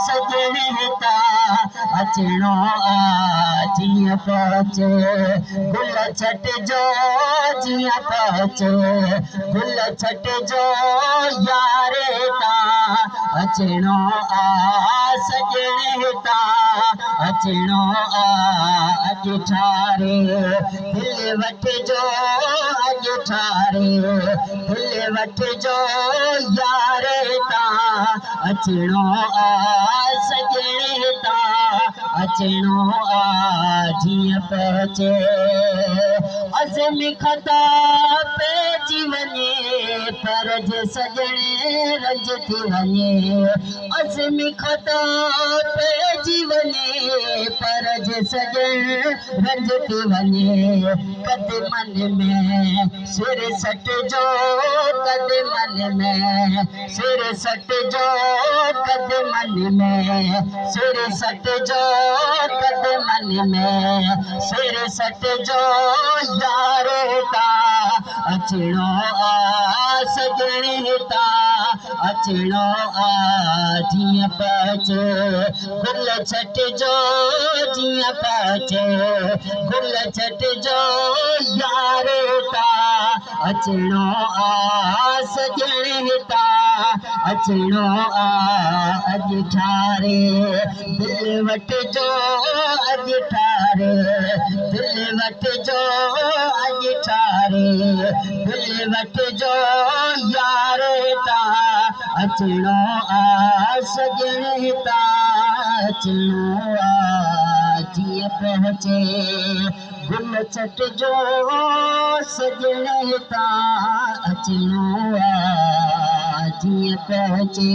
सजणे ता अचणो जीअं पहुचे गुल छटिजो जीअं पहुचे गुल छटिजो यारे ता अचणो सजणे ता अचणो अॼु ठारे दिल वठिजो अॼु ठारे दिल वठिजो यारे ता अचणो सजणे ता अचणो जीअं पहुचे अज़मी खता पइजी वञे पर जे सजणे रंज थी वञे अज़मी खता पइजी वञे पर जे सजणे रंज थी वञे कद मन में सिर सटजो कद मन में सिर सटजो कद मन में सिर सटजो कद मन में सिर सटजो यारे ता अचणो सजणे ता अचणो जीअं पहुचे गुल छटिजो जीअं पहुचे गुल छटिजो यारे ता अचणो सजणे ता अचणो अॼु ठारे दिल वठिजो अॼु ठारे दिल वठिजो अॼु ठारे दिल वठिजो यारे ता अचणो सजणे ता अचणो जीअं पहुचे गुल छटिजो सजणे ता अचणो जीअं पहुचे।